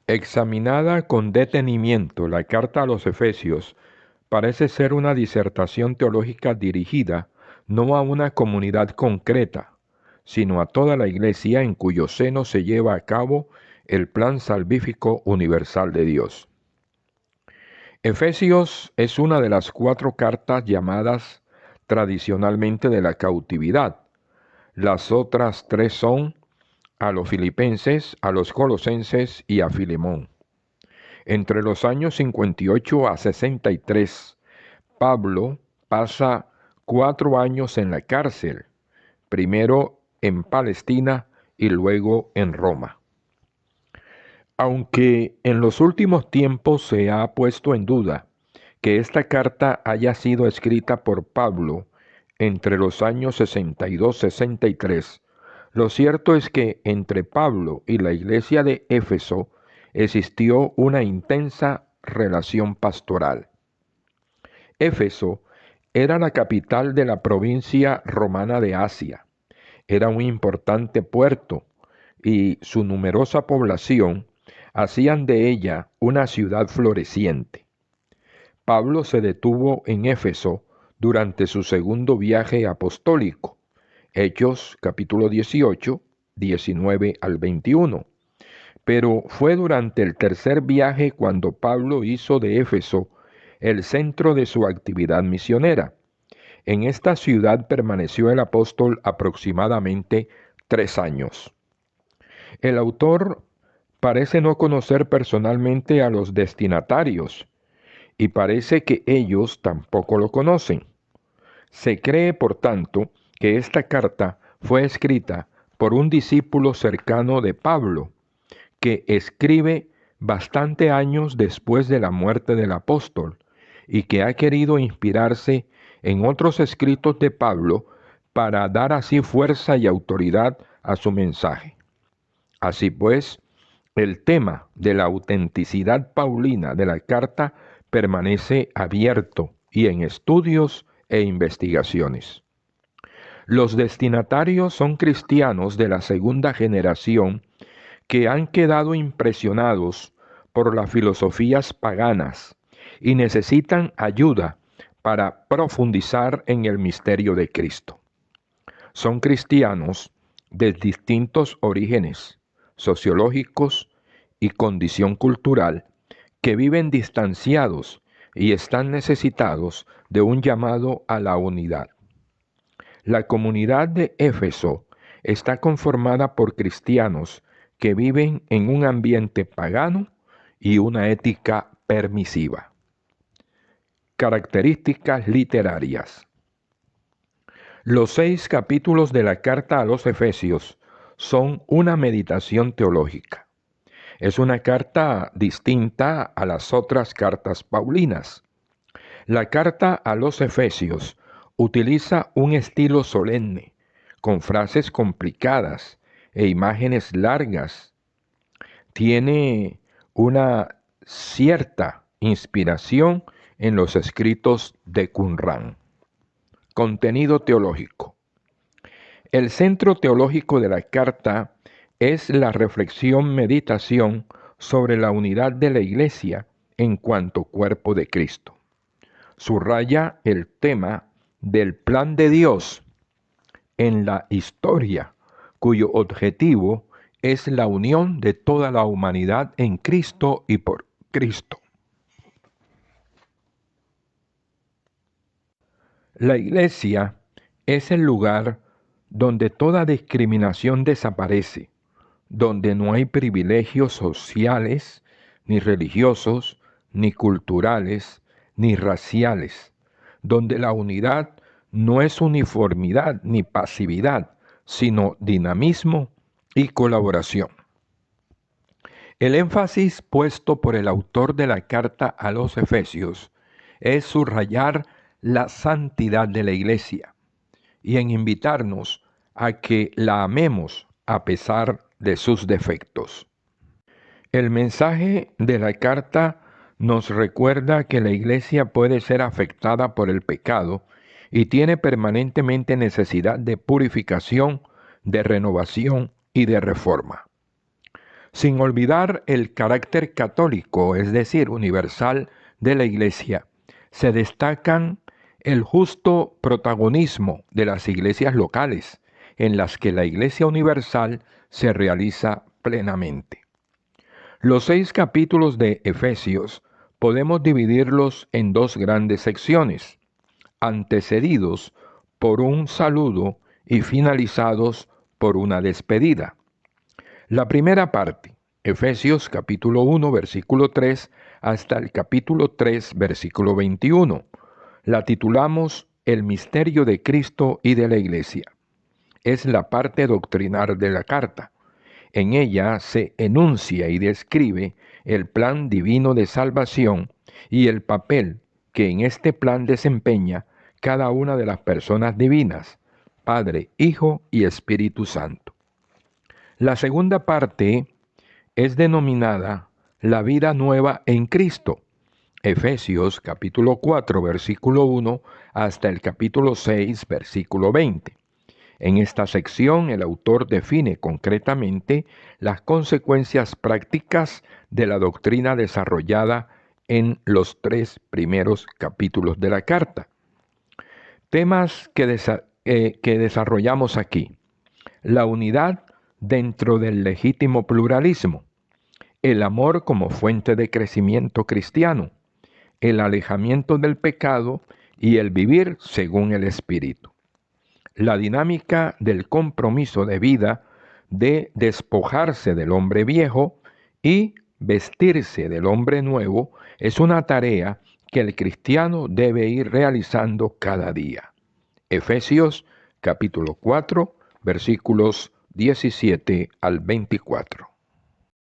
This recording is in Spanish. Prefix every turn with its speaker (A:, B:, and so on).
A: Examinada con detenimiento, la carta a los Efesios parece ser una disertación teológica dirigida no a una comunidad concreta, sino a toda la Iglesia en cuyo seno se lleva a cabo el plan salvífico universal de Dios. Efesios es una de las 4 cartas llamadas tradicionalmente de la cautividad. Las otras 3 son a los Filipenses, a los Colosenses y a Filemón. Entre los años 58 a 63, Pablo pasa 4 años en la cárcel, primero en Palestina y luego en Roma. Aunque en los últimos tiempos se ha puesto en duda que esta carta haya sido escrita por Pablo entre los años 62-63, lo cierto es que entre Pablo y la iglesia de Éfeso existió una intensa relación pastoral. Éfeso era la capital de la provincia romana de Asia. Era un importante puerto y su numerosa población hacían de ella una ciudad floreciente. Pablo se detuvo en Éfeso durante su segundo viaje apostólico, Hechos capítulo 18, 19 al 21. Pero fue durante el tercer viaje cuando Pablo hizo de Éfeso el centro de su actividad misionera. En esta ciudad permaneció el apóstol aproximadamente 3 años. El autor parece no conocer personalmente a los destinatarios y parece que ellos tampoco lo conocen. Se cree, por tanto, que esta carta fue escrita por un discípulo cercano de Pablo, que escribe bastante años después de la muerte del apóstol y que ha querido inspirarse en otros escritos de Pablo para dar así fuerza y autoridad a su mensaje. Así pues, el tema de la autenticidad paulina de la carta permanece abierto y en estudios e investigaciones. Los destinatarios son cristianos de la segunda generación que han quedado impresionados por las filosofías paganas y necesitan ayuda para profundizar en el misterio de Cristo. Son cristianos de distintos orígenes sociológicos y condición cultural que viven distanciados y están necesitados de un llamado a la unidad. La comunidad de Éfeso está conformada por cristianos que viven en un ambiente pagano y una ética permisiva. Características literarias. Los 6 capítulos de la carta a los Efesios son una meditación teológica. Es una carta distinta a las otras cartas paulinas. La carta a los Efesios utiliza un estilo solemne, con frases complicadas e imágenes largas. Tiene una cierta inspiración en los escritos de Qumrán. Contenido teológico. El centro teológico de la carta es la reflexión-meditación sobre la unidad de la Iglesia en cuanto cuerpo de Cristo. Subraya el tema del plan de Dios en la historia, cuyo objetivo es la unión de toda la humanidad en Cristo y por Cristo. La Iglesia es el lugar donde toda discriminación desaparece, donde no hay privilegios sociales, ni religiosos, ni culturales, ni raciales, donde la unidad no es uniformidad ni pasividad, sino dinamismo y colaboración. El énfasis puesto por el autor de la carta a los Efesios es subrayar la santidad de la Iglesia y en invitarnos a que la amemos a pesar de sus defectos. El mensaje de la carta nos recuerda que la Iglesia puede ser afectada por el pecado y tiene permanentemente necesidad de purificación, de renovación y de reforma. sin olvidar el carácter católico, es decir, universal de la Iglesia. Se destacan el justo protagonismo de las iglesias locales, en las que la Iglesia universal se realiza plenamente. Los 6 capítulos de Efesios podemos dividirlos en 2 grandes secciones, antecedidos por un saludo y finalizados por una despedida. La primera parte, Efesios capítulo 1, versículo 3, hasta el capítulo 3, versículo 21, la titulamos El misterio de Cristo y de la Iglesia. Es la parte doctrinal de la carta. En ella se enuncia y describe el plan divino de salvación y el papel que en este plan desempeña cada una de las personas divinas, Padre, Hijo y Espíritu Santo. La segunda parte es denominada la vida nueva en Cristo. Efesios capítulo 4, versículo 1 hasta el capítulo 6, versículo 20. En esta sección el autor define concretamente las consecuencias prácticas de la doctrina desarrollada en los 3 primeros capítulos de la carta. Temas que desarrollamos aquí: la unidad dentro del legítimo pluralismo, el amor como fuente de crecimiento cristiano, el alejamiento del pecado y el vivir según el Espíritu. La dinámica del compromiso de vida de despojarse del hombre viejo y vestirse del hombre nuevo es una tarea que el cristiano debe ir realizando cada día. Efesios capítulo 4, versículos 17 al 24.